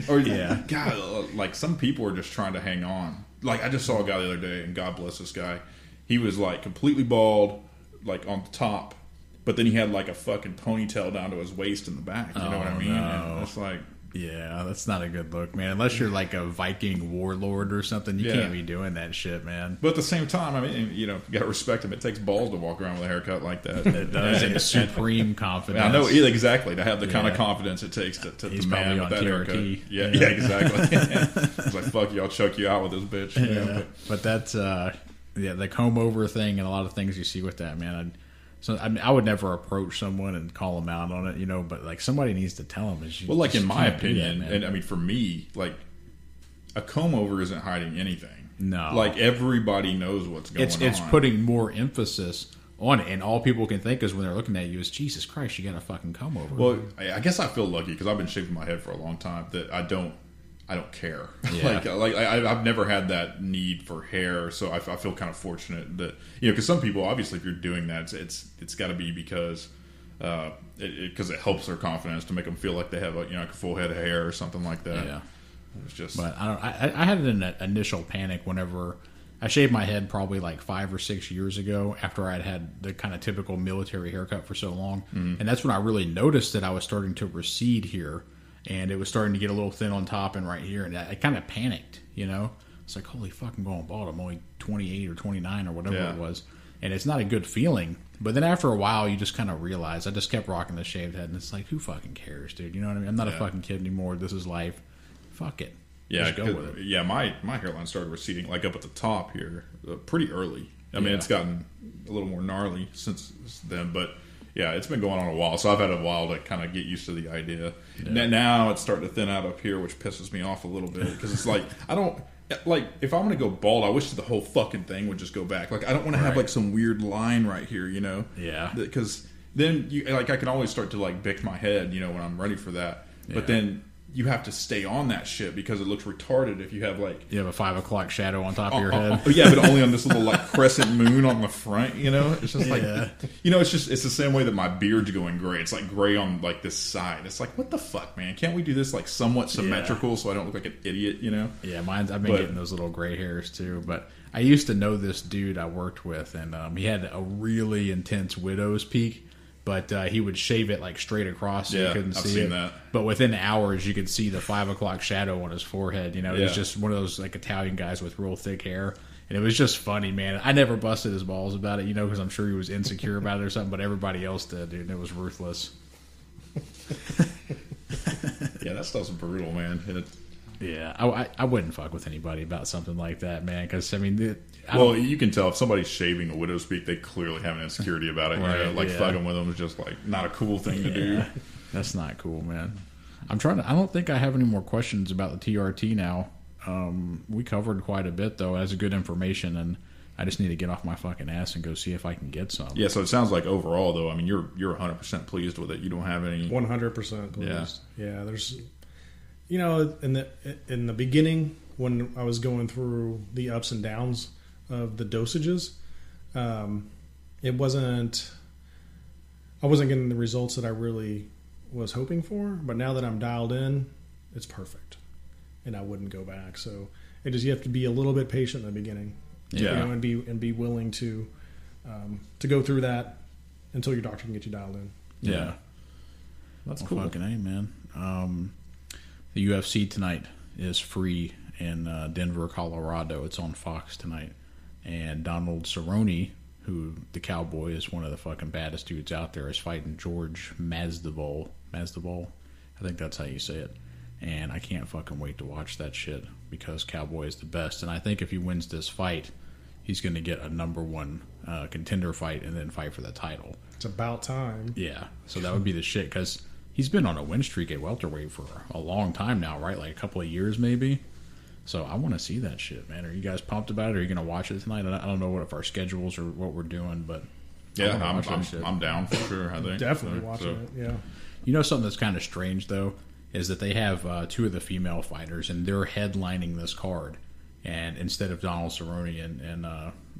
S3: Or God, like some people are just trying to hang on. Like I just saw a guy the other day, and God bless this guy. He was like completely bald, like on the top, but then he had like a fucking ponytail down to his waist in the back. You know what I mean?
S1: No.
S3: And it's like,
S1: yeah, that's not a good look, man. Unless you're like a Viking warlord or something, you can't be doing that shit, man.
S3: But at the same time, I mean, you got to respect him. It takes balls to walk around with a haircut like that.
S1: It does. And supreme confidence.
S3: I know, exactly, to have the kind of confidence it takes to man with that haircut. Yeah, exactly. It's like, fuck you, I'll choke you out with this bitch.
S1: Yeah. But that's, the comb over thing and a lot of things you see with that, man. I would never approach someone and call them out on it, but like somebody needs to tell them.
S3: Well, like in my opinion, and I mean for me, like a comb over isn't hiding anything.
S1: No,
S3: like everybody knows what's going on.
S1: It's putting more emphasis on it, and all people can think is when they're looking at you is, Jesus Christ, you got a fucking comb over.
S3: Well, I guess I feel lucky because I've been shaving my head for a long time that I don't care.
S1: Yeah.
S3: like I've never had that need for hair, so I feel kind of fortunate that because some people, obviously, if you're doing that, it's got to be because it helps their confidence to make them feel like they have a full head of hair or something like that.
S1: Yeah,
S3: it's just.
S1: But I had an initial panic whenever I shaved my head probably like 5 or 6 years ago after I'd had the kind of typical military haircut for so long, and that's when I really noticed that I was starting to recede here. And it was starting to get a little thin on top and right here. And I kind of panicked, It's like, holy fuck, I'm going bald. I'm only 28 or 29 or whatever it was. And it's not a good feeling. But then after a while, you just kind of realize, I just kept rocking the shaved head. And it's like, who fucking cares, dude? You know what I mean? I'm not a fucking kid anymore. This is life. Fuck it.
S3: Yeah,
S1: just go with it.
S3: Yeah, my hairline started receding like up at the top here pretty early. I mean, it's gotten a little more gnarly since then. But yeah, it's been going on a while, so I've had a while to kind of get used to the idea. Yeah. Now it's starting to thin out up here, which pisses me off a little bit because it's like I don't like if I'm going to go bald, I wish the whole fucking thing would just go back. Like I don't want to have like some weird line right here,
S1: Yeah,
S3: because then I can always start to like bick my head, when I'm ready for that.
S1: Yeah.
S3: But then you have to stay on that shit because it looks retarded if you have like...
S1: You have a 5 o'clock shadow on top of your head.
S3: Yeah, but only on this little like crescent moon on the front, It's just like... It's the same way that my beard's going gray. It's like gray on like this side. It's like, what the fuck, man? Can't we do this like somewhat symmetrical so I don't look like an idiot,
S1: Yeah, I've been getting those little gray hairs too. But I used to know this dude I worked with, and he had a really intense widow's peak. but he would shave it like straight across so you couldn't
S3: I've
S1: see
S3: seen
S1: it.
S3: that.
S1: But within hours, you could see the 5 o'clock shadow on his forehead. You know, he was
S3: Yeah.
S1: just one of those like Italian guys with real thick hair. And it was just funny, man. I never busted his balls about it, you know, because I'm sure he was insecure about it or something, but everybody else did, dude. And it was ruthless.
S3: Yeah, that stuff's brutal, man.
S1: Yeah, I wouldn't fuck with anybody about something like that, man. Because, I mean,
S3: You can tell if somebody's shaving a widow's peak, they clearly have an insecurity about it.
S1: Right,
S3: you know? Like,
S1: yeah.
S3: fucking with them is just, like, not a cool thing to do.
S1: That's not cool, man. I don't think I have any more questions about the TRT now. We covered quite a bit, though. It has good information, and I just need to get off my fucking ass and go see if I can get some.
S3: Yeah, so it sounds like overall, though, I mean, you're 100% pleased with it. You don't have any...
S2: 100% pleased. Yeah, there's, you know, in the beginning when I was going through the ups and downs of the dosages, I wasn't getting the results that I really was hoping for. But now that I'm dialed in, it's perfect, and I wouldn't go back. So you have to be a little bit patient in the beginning,
S3: Yeah.
S2: you know, and be willing to go through that until your doctor can get you dialed in.
S3: Yeah. That's cool.
S1: Fucking A, man. The UFC tonight is free in Denver, Colorado. It's on Fox tonight. And Donald Cerrone, who the Cowboy is one of the fucking baddest dudes out there, is fighting George Masvidal. Masvidal? I think that's how you say it. And I can't fucking wait to watch that shit because Cowboy is the best. And I think if he wins this fight, he's going to get a number one contender fight and then fight for the title.
S2: It's about time.
S1: Yeah, so that would be the shit because he's been on a win streak at welterweight for a long time now, right? Like a couple of years maybe. So I want to see that shit, man. Are you guys pumped about it? Are you going to watch it tonight? I don't know what if our schedules or what we're doing, but
S3: Yeah, I'm down for sure, I think.
S2: Definitely watching it, yeah.
S1: You know something that's kind of strange, though, is that they have two of the female fighters, and they're headlining this card. And instead of Donald Cerrone and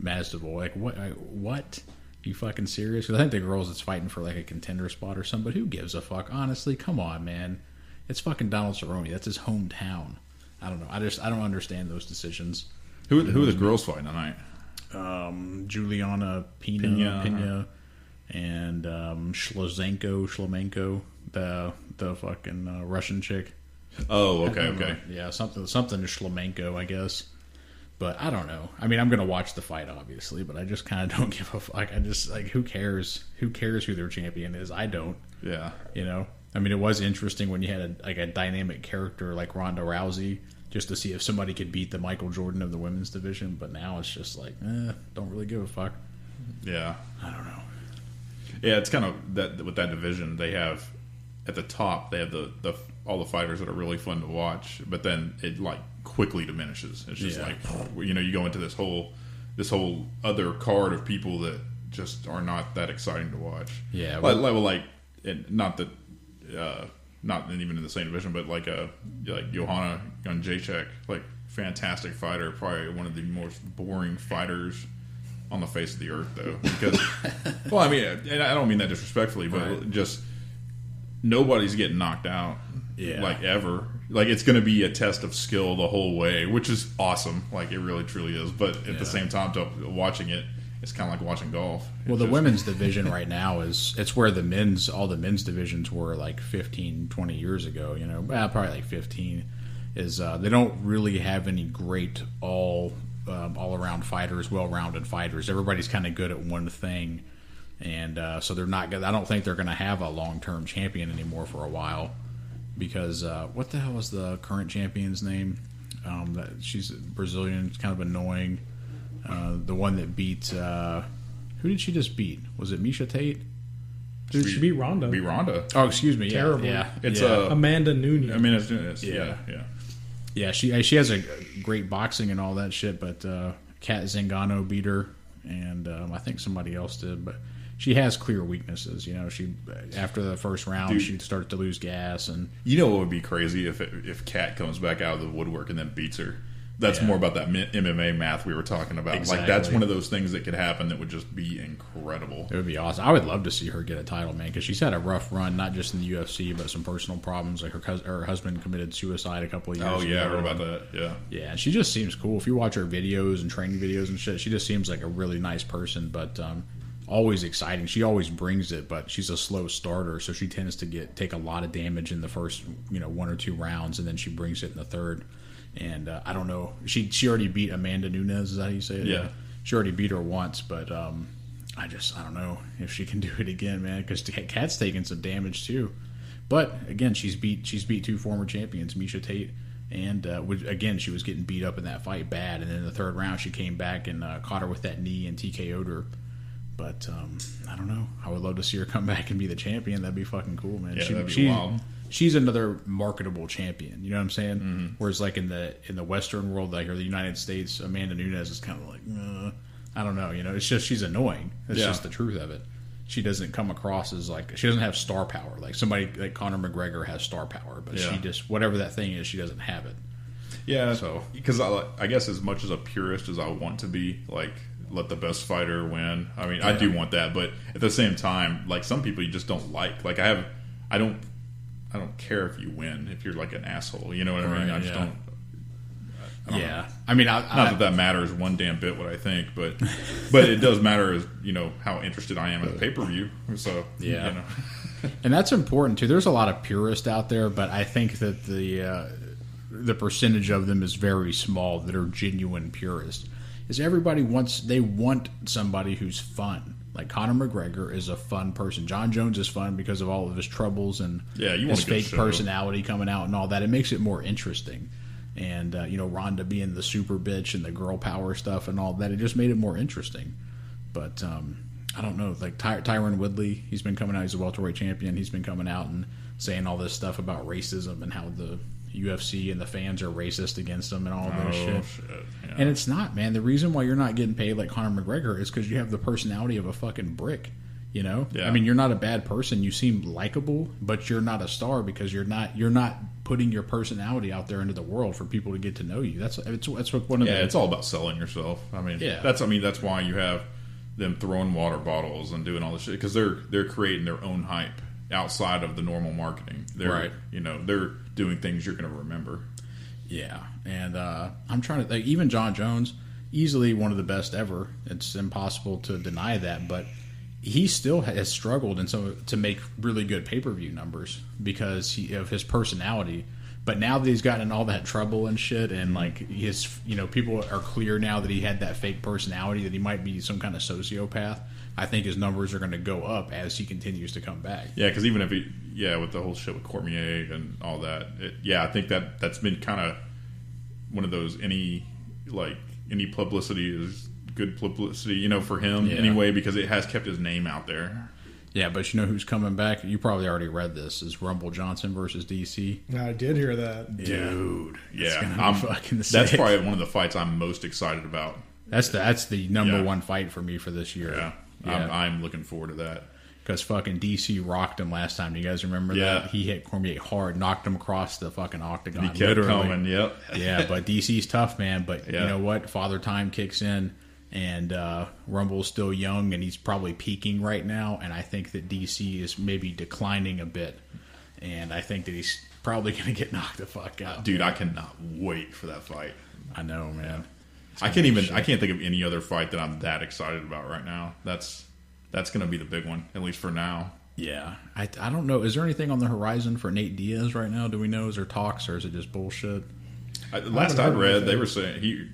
S1: Masvidal, like, what? You fucking serious? Because I think the girls that's fighting for, like, a contender spot or something, but who gives a fuck? Honestly, come on, man. It's fucking Donald Cerrone. That's his hometown. I don't know. I don't understand those decisions.
S3: Who are the girls fighting tonight?
S1: Juliana Pena and Shlemenko, the fucking Russian chick.
S3: Oh, okay.
S1: Yeah, something to Shlemenko, I guess. But I don't know. I mean, I'm gonna watch the fight, obviously, but I just kind of don't give a fuck. I just like, who cares? Who cares who their champion is? I don't.
S3: Yeah.
S1: You know. I mean, it was interesting when you had a dynamic character like Ronda Rousey, just to see if somebody could beat the Michael Jordan of the women's division. But now it's just like, don't really give a fuck.
S3: Yeah.
S1: I don't know.
S3: Yeah, it's kind of that with that division. They have at the top. They have the all the fighters that are really fun to watch, but then it like quickly diminishes. It's just like, you know, you go into this whole other card of people that just are not that exciting to watch.
S1: Yeah.
S3: Not even in the same division, but like Johanna Jędrzejczyk, like fantastic fighter, probably one of the most boring fighters on the face of the earth, though. Because, well, I mean, and I don't mean that disrespectfully, but just nobody's getting knocked out, like ever. Like it's going to be a test of skill the whole way, which is awesome. Like it really truly is. But at the same time, watching it, it's kind of like watching golf.
S1: Well, the women's division right now it's where all the men's divisions were like 15, 20 years ago, you know, probably like 15, is they don't really have any great all-around fighters, well-rounded fighters. Everybody's kind of good at one thing, and so they're not good. I don't think they're going to have a long-term champion anymore for a while because what the hell is the current champion's name? She's Brazilian, it's kind of annoying. The one that beat who did she just beat? Was it Misha Tate?
S2: She beat Ronda.
S3: Beat Ronda.
S1: Oh, excuse me.
S2: Terrible.
S1: Yeah.
S3: It's
S2: Amanda Nunes.
S3: I mean, it's yeah.
S1: Yeah, she has a great boxing and all that shit, but Kat Zingano beat her, and I think somebody else did, but she has clear weaknesses. You know, she after the first round, she starts to lose gas, and
S3: you know what would be crazy if Kat comes back out of the woodwork and then beats her. That's more about that MMA math we were talking about.
S1: Exactly.
S3: Like that's one of those things that could happen that would just be incredible.
S1: It would be awesome. I would love to see her get a title, man, because she's had a rough run, not just in the UFC, but some personal problems. Like her husband committed suicide a couple of years ago.
S3: Oh yeah, I heard about that. Yeah,
S1: yeah. She just seems cool. If you watch her videos and training videos and shit, she just seems like a really nice person. But always exciting. She always brings it, but she's a slow starter, so she tends to take a lot of damage in the first 1 or 2 rounds, and then she brings it in the third. And I don't know. She already beat Amanda Nunes. Is that how you say it?
S3: Yeah.
S1: She already beat her once, but I don't know if she can do it again, man. Because Kat's taking some damage too. But again, she's beat 2 former champions, Miesha Tate, and again she was getting beat up in that fight bad. And then in the third round, she came back and caught her with that knee and TKO'd her. But I don't know. I would love to see her come back and be the champion. That'd be fucking cool, man.
S3: Yeah, that'd be wild.
S1: She's another marketable champion. You know what I'm saying?
S3: Mm-hmm.
S1: Whereas like in the Western world, like or the United States, Amanda Nunes is kind of like, I don't know. It's just she's annoying. That's just the truth of it. She doesn't come across as like she doesn't have star power. Like somebody like Conor McGregor has star power, but she just whatever that thing is, she doesn't have it.
S3: Yeah.
S1: So
S3: because I guess as much as a purist as I want to be, like let the best fighter win. I mean, I do want that, but at the same time, like some people you just don't like. Like I don't care if you win if you're like an asshole. You know what I mean? I just don't.
S1: I mean,
S3: not that matters one damn bit what I think, but it does matter as how interested I am in the pay per view. So
S1: and that's important too. There's a lot of purists out there, but I think that the percentage of them is very small that are genuine purists. Is everybody want somebody who's fun. Like Conor McGregor is a fun person. John Jones is fun because of all of his troubles and his fake personality coming out and all that. It makes it more interesting. And, Ronda being the super bitch and the girl power stuff and all that, it just made it more interesting. But I don't know. Like Tyron Woodley, he's been coming out. He's a welterweight champion. He's been coming out and saying all this stuff about racism and how the UFC and the fans are racist against him and all this shit. Yeah. And it's not, man. The reason why you're not getting paid like Conor McGregor is because you have the personality of a fucking brick. Yeah. I mean, you're not a bad person. You seem likable, but you're not a star because you're not putting your personality out there into the world for people to get to know you. That's what one of
S3: it's all about selling yourself. I mean, that's why you have them throwing water bottles and doing all this shit because they're creating their own hype outside of the normal marketing. They're they're doing things you're going to remember. Yeah, and I'm trying to even John Jones, easily one of the best ever. It's impossible to deny that, but he still has struggled to make really good pay-per-view numbers because of his personality. But now that he's gotten in all that trouble and shit, and like his, people are clear now that he had that fake personality, that he might be some kind of sociopath. I think his numbers are going to go up as he continues to come back. Yeah, because even if with the whole shit with Cormier and all that, I think that's been kind of one of those any publicity is good publicity, for him anyway, because it has kept his name out there. Yeah, but who's coming back? You probably already read this. Is Rumble Johnson versus DC?
S2: I did hear that,
S3: dude. I'm fucking sick. That's probably one of the fights I'm most excited about.
S1: That's the number one fight for me for this year.
S3: I'm looking forward to that
S1: because fucking DC rocked him last time. Do you guys remember that? He hit Cormier hard, knocked him across the fucking octagon.
S3: He kept coming. Yep.
S1: Yeah, but DC's tough, man. But you know what? Father Time kicks in. And Rumble's still young, and he's probably peaking right now. And I think that DC is maybe declining a bit. And I think that he's probably going to get knocked the fuck out.
S3: Dude, I cannot wait for that fight.
S1: I know, man.
S3: I can't think of any other fight that I'm that excited about right now. That's going to be the big one, at least for now.
S1: Yeah. I don't know. Is there anything on the horizon for Nate Diaz right now? Do we know? Is there talks, or is it just bullshit?
S3: Last I read, they were saying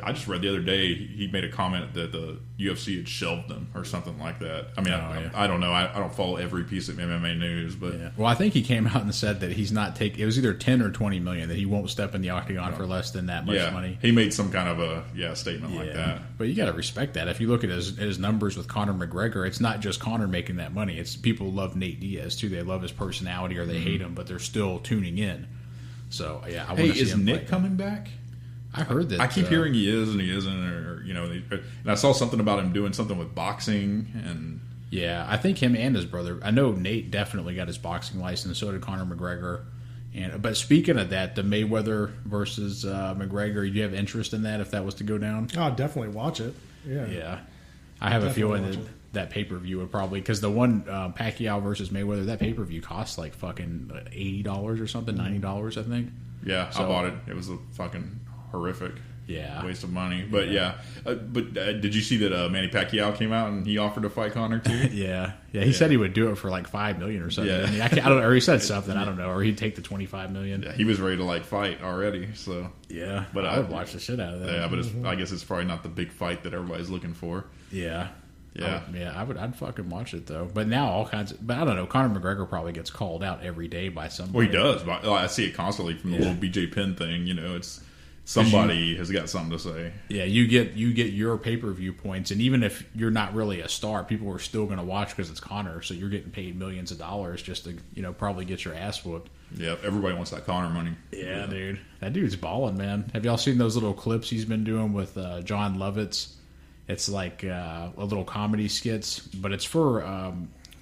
S3: I just read the other day he made a comment that the UFC had shelved him or something like that. I mean, I don't know. I don't follow every piece of MMA news, but
S1: well, I think he came out and said that he's not taking. It was either 10 or 20 million that he won't step in the octagon for less than that much money.
S3: He made some kind of a statement like that.
S1: But you got to respect that. If you look at his numbers with Conor McGregor, it's not just Conor making that money. It's people love Nate Diaz too. They love his personality or they hate him, but they're still tuning in. So I want to see
S3: is
S1: him
S3: Nick coming back?
S1: I heard that.
S3: I keep hearing he is and he isn't, and I saw something about him doing something with boxing and.
S1: Yeah, I think him and his brother. I know Nate definitely got his boxing license. So did Conor McGregor. But speaking of that, the Mayweather versus McGregor, do you have interest in that if that was to go down?
S2: Oh, I'd definitely watch it.
S1: Yeah. I have a feeling that pay-per-view would probably, because the one Pacquiao versus Mayweather, that pay-per-view costs like fucking $80 or something, $90, I think.
S3: Yeah, I bought it. It was a fucking horrific.
S1: Yeah.
S3: Waste of money. But did you see that Manny Pacquiao came out and he offered to fight Conor too?
S1: Yeah. He said he would do it for like $5 million or something.
S3: Yeah.
S1: I don't know, or he said something. I don't know, or he'd take the $25 million.
S3: Yeah, he was ready to like fight already. So
S1: yeah,
S3: but
S1: I would watch the shit out of that.
S3: Yeah, but I guess it's probably not the big fight that everybody's looking for.
S1: Yeah.
S3: Yeah.
S1: I'd fucking watch it though. But now all kinds of, but I don't know, Conor McGregor probably gets called out every day by somebody.
S3: Well, he does. But I see it constantly from the little BJ Penn thing. You know, it's somebody has got something to say.
S1: Yeah, you get your pay-per-view points, and even if you're not really a star, people are still going to watch because it's Conor, so you're getting paid millions of dollars just to, probably get your ass whooped.
S3: Yeah, everybody wants that Conor money.
S1: Yeah, dude. That dude's balling, man. Have y'all seen those little clips he's been doing with John Lovitz? It's like a little comedy skits, but it's for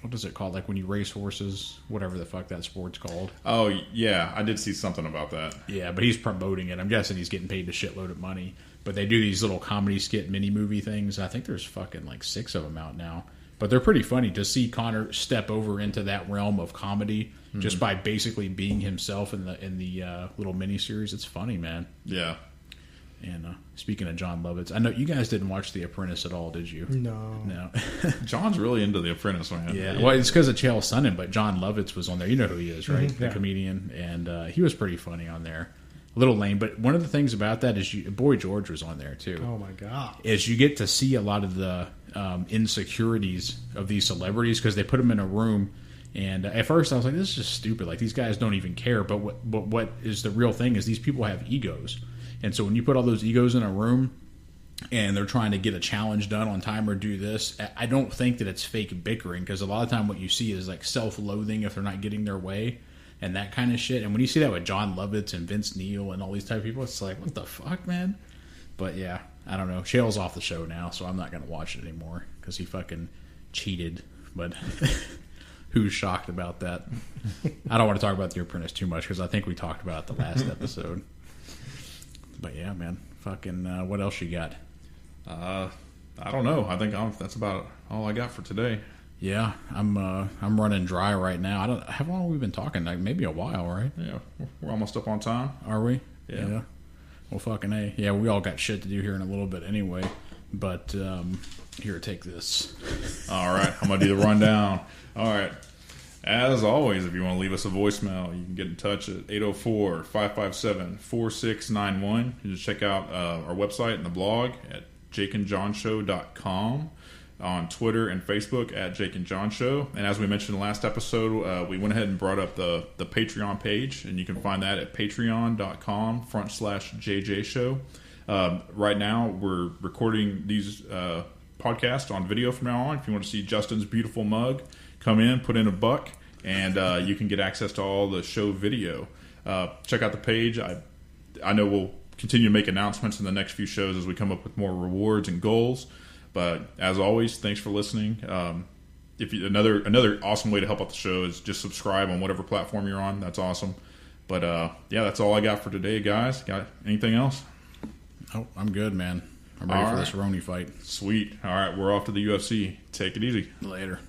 S1: what is it called? Like when you race horses, whatever the fuck that sport's called.
S3: Oh yeah, I did see something about that.
S1: Yeah, but he's promoting it. I'm guessing he's getting paid a shitload of money. But they do these little comedy skit mini movie things. I think there's fucking like 6 of them out now. But they're pretty funny to see Conor step over into that realm of comedy just by basically being himself in the little mini series. It's funny, man.
S3: Yeah.
S1: And speaking of John Lovitz, I know you guys didn't watch The Apprentice at all, did you?
S2: No.
S3: John's really into The Apprentice, man.
S1: Yeah, well, it's because of Chael Sonnen, but John Lovitz was on there. You know who he is, right?
S2: Mm-hmm.
S1: The comedian. And he was pretty funny on there. A little lame, but one of the things about that is Boy George was on there, too.
S2: Oh, my God.
S1: Is you get to see a lot of the insecurities of these celebrities because they put them in a room. And at first I was like, this is just stupid. Like, these guys don't even care. But what is the real thing is these people have egos. And so when you put all those egos in a room and they're trying to get a challenge done on time or do this, I don't think that it's fake bickering because a lot of time what you see is like self-loathing if they're not getting their way and that kind of shit. And when you see that with John Lovitz and Vince Neil and all these type of people, it's like, what the fuck, man? But yeah, I don't know. Chael's off the show now, so I'm not going to watch it anymore because he fucking cheated. But who's shocked about that? I don't want to talk about The Apprentice too much because I think we talked about it the last episode. But yeah, man, fucking. What else you got?
S3: I don't know. I think that's about all I got for today.
S1: Yeah, I'm running dry right now. I don't. How long have we been talking? Like maybe a while, right?
S3: Yeah, we're almost up on time.
S1: Are we?
S3: Yeah.
S1: Well, fucking A. Yeah, we all got shit to do here in a little bit anyway. But here, take this. All
S3: right, I'm gonna do the rundown. All right. As always, if you want to leave us a voicemail, you can get in touch at 804-557-4691. You just check out our website and the blog at jakeandjohnshow.com, on Twitter and Facebook at Jake and John Show. And as we mentioned in the last episode, we went ahead and brought up the Patreon page, and you can find that at patreon.com/JJ Show. Right now, we're recording these podcasts on video from now on. If you want to see Justin's beautiful mug, come in, put in $1, and you can get access to all the show video. Check out the page. I know we'll continue to make announcements in the next few shows as we come up with more rewards and goals. But as always, thanks for listening. If you, another awesome way to help out the show is just subscribe on whatever platform you're on. That's awesome. But yeah, that's all I got for today, guys. Got anything else?
S1: Oh, I'm good, man. I'm ready for this Roni fight.
S3: Sweet. All right, we're off to the UFC. Take it easy.
S1: Later.